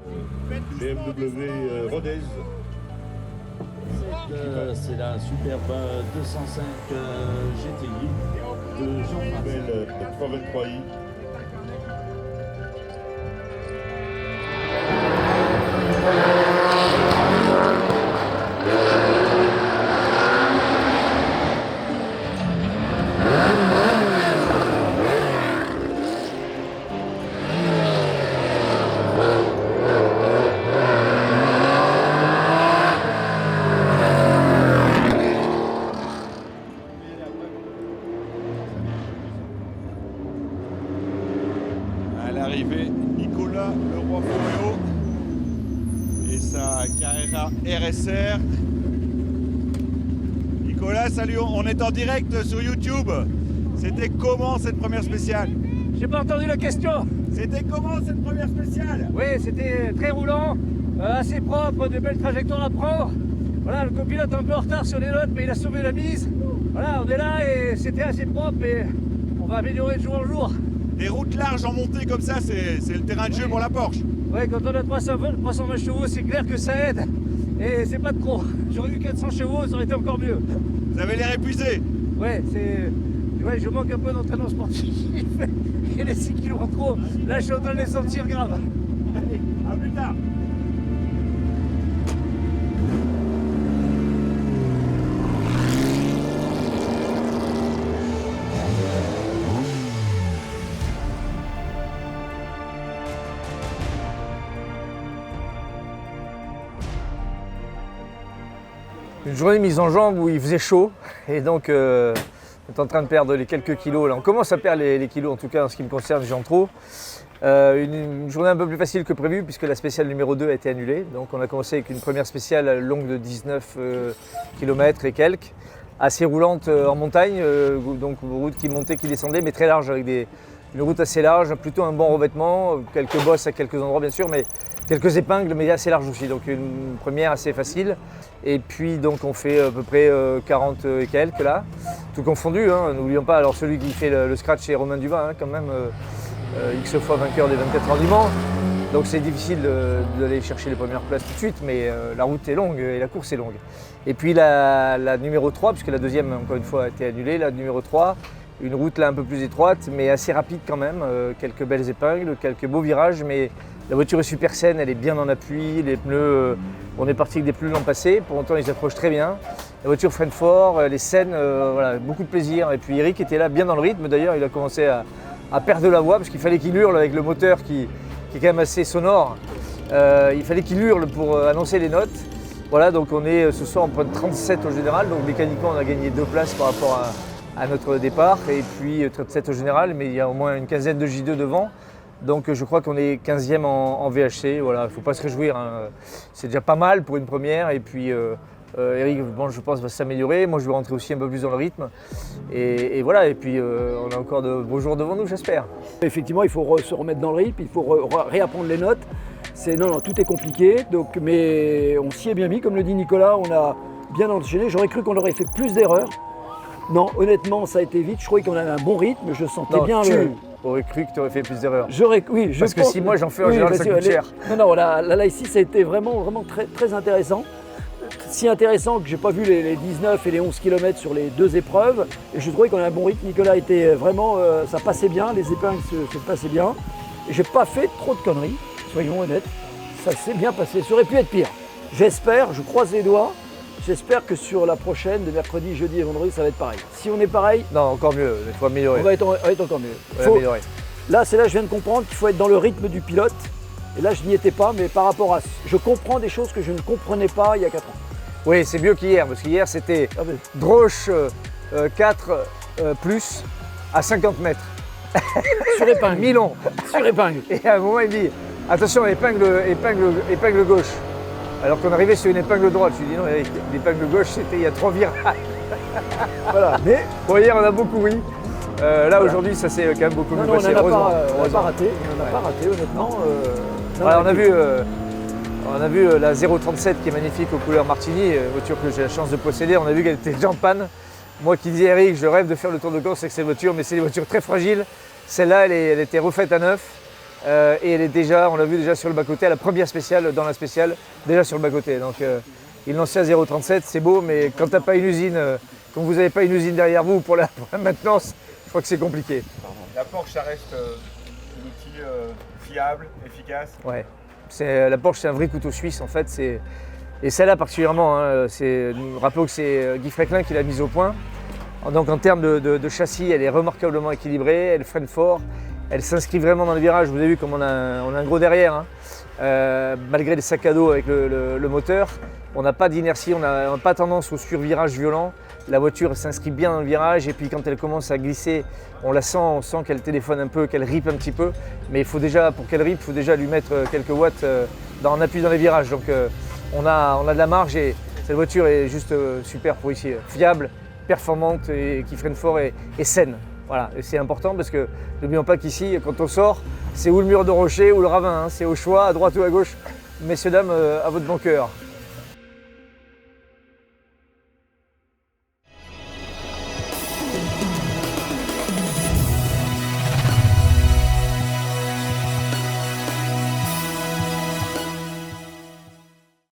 BMW Rodez. C'est la superbe 205 GTI de Jean-François. Belle 323i. À l'arrivée, Nicolas Leroy Floréo et sa Carrera RSR. Nicolas, salut, on est en direct sur YouTube. C'était comment cette première spéciale? J'ai pas entendu la question. C'était comment cette première spéciale? Oui, c'était très roulant, assez propre, de belles trajectoires à prendre. Voilà, le copilote est un peu en retard sur les notes, mais il a sauvé la mise. Voilà, on est là et c'était assez propre et on va améliorer de jour en jour. Des routes larges en montée comme ça, c'est le terrain de jeu pour la Porsche. Ouais, quand on a 320 chevaux, c'est clair que ça aide. Et c'est pas de trop. J'aurais eu 400 chevaux, ça aurait été encore mieux. Vous avez l'air épuisé. Ouais, ouais, je manque un peu d'entraînement sportif. Et les 6 kilos en trop, là je suis en train de les sentir grave. Allez, à plus tard. Une journée mise en jambe où il faisait chaud et donc on est en train de perdre les quelques kilos. Là, on commence à perdre les kilos, en tout cas en ce qui me concerne, j'ai en trop. Une journée un peu plus facile que prévu puisque la spéciale numéro 2 a été annulée. Donc on a commencé avec une première spéciale longue de 19 km et quelques, assez roulante en montagne, donc route qui montait, qui descendait, mais très large avec une route assez large, plutôt un bon revêtement, quelques bosses à quelques endroits bien sûr, mais quelques épingles, mais assez large aussi. Donc une première assez facile. Et puis donc on fait à peu près 40 et quelques là, tout confondu, hein, n'oublions pas. Alors celui qui fait le scratch c'est Romain Dubin, hein, quand même, X fois vainqueur des 24 heures du Mans. Donc c'est difficile d'aller chercher les premières places tout de suite, mais la route est longue et la course est longue. Et puis la numéro 3, puisque la deuxième encore une fois a été annulée, la numéro 3, une route là un peu plus étroite, mais assez rapide quand même, quelques belles épingles, quelques beaux virages, mais la voiture est super saine, elle est bien en appui, les pneus, on est parti avec des pneus l'an passé, pour autant ils approchent très bien. La voiture freine fort, elle est saine, voilà, beaucoup de plaisir. Et puis Eric était là bien dans le rythme, d'ailleurs il a commencé à perdre de la voix parce qu'il fallait qu'il hurle avec le moteur qui est quand même assez sonore. Il fallait qu'il hurle pour annoncer les notes. Voilà, donc on est ce soir en point 37 au général, donc mécaniquement on a gagné 2 places par rapport à notre départ, et puis 37 au général, mais il y a au moins une quinzaine de J2 devant. Donc je crois qu'on est 15e en VHC, voilà, il ne faut pas se réjouir, hein. C'est déjà pas mal pour une première, et puis Eric, bon, je pense, va s'améliorer, moi je vais rentrer aussi un peu plus dans le rythme, et voilà, et puis on a encore de beaux jours devant nous, j'espère. Effectivement, il faut se remettre dans le rythme, il faut réapprendre les notes. Non, tout est compliqué, donc, mais on s'y est bien mis, comme le dit Nicolas, on a bien enchaîné. J'aurais cru qu'on aurait fait plus d'erreurs. Non, honnêtement, ça a été vite. Je croyais qu'on avait un bon rythme. Je sentais bien tu aurais cru que tu aurais fait plus d'erreurs. Oui, parce que si moi j'en fais en général, ça coûte cher. Non, là ici, ça a été vraiment très, très intéressant. Si intéressant que j'ai pas vu les 19 et les 11 km sur les 2 épreuves. Et je trouvais qu'on avait un bon rythme. Nicolas était vraiment, ça passait bien, les épingles se passaient bien. Et j'ai pas fait trop de conneries, soyons honnêtes. Ça s'est bien passé. Ça aurait pu être pire. J'espère, je croise les doigts. J'espère que sur la prochaine, de mercredi, jeudi et vendredi, ça va être pareil. Si on est pareil, non, encore mieux, il faut améliorer. On va être encore mieux. Améliorer. Là, c'est là que je viens de comprendre qu'il faut être dans le rythme du pilote. Et là, je n'y étais pas, mais par rapport à... Je comprends des choses que je ne comprenais pas il y a 4 ans. Oui, c'est mieux qu'hier, parce qu'hier, c'était Droche 4 plus à 50 mètres. Sur épingle. Milon. Sur épingle. Et à un moment, il dit, attention, épingle gauche. Alors qu'on arrivait sur une épingle droite, je lui dis non, l'épingle gauche, c'était il y a 3 virages. Voilà, mais bon, hier on a beaucoup ri. Là voilà. Aujourd'hui, ça s'est quand même beaucoup mieux passé. On n'a pas raté, honnêtement. Voilà, on a vu la 037 qui est magnifique aux couleurs Martini, voiture que j'ai la chance de posséder. On a vu qu'elle était déjà en panne. Moi qui disais Eric, je rêve de faire le Tour de Corse avec cette voiture, mais c'est des voitures très fragiles. Celle-là, elle était refaite à neuf. Et elle est déjà, on l'a vu déjà sur le bas-côté, à la première spéciale, dans la spéciale, déjà sur le bas-côté. Donc il lançait à 0,37, c'est beau, mais quand t'as pas une usine, quand vous n'avez pas une usine derrière vous pour la maintenance, je crois que c'est compliqué. La Porsche, ça reste un outil fiable, efficace. Ouais. La Porsche, c'est un vrai couteau suisse en fait. Et celle-là particulièrement, hein, rappelons que c'est Guy Fréquelin qui l'a mise au point. Donc en termes de châssis, elle est remarquablement équilibrée, elle freine fort, elle s'inscrit vraiment dans le virage. Vous avez vu comme on a un gros derrière, hein. Malgré les sacs à dos avec le moteur, on n'a pas d'inertie, on n'a pas tendance au survirage violent. La voiture s'inscrit bien dans le virage et puis quand elle commence à glisser, on la sent, on sent qu'elle téléphone un peu, qu'elle rip un petit peu. Mais il faut déjà, pour qu'elle rip, il faut déjà lui mettre quelques watts en appui dans les virages. Donc on a de la marge et cette voiture est juste super pour ici, fiable, performante et qui freine fort et saine. Voilà, et c'est important parce que n'oublions pas qu'ici, quand on sort, c'est ou le mur de rocher ou le ravin, hein. C'est au choix, à droite ou à gauche. Messieurs, dames, à votre bon cœur.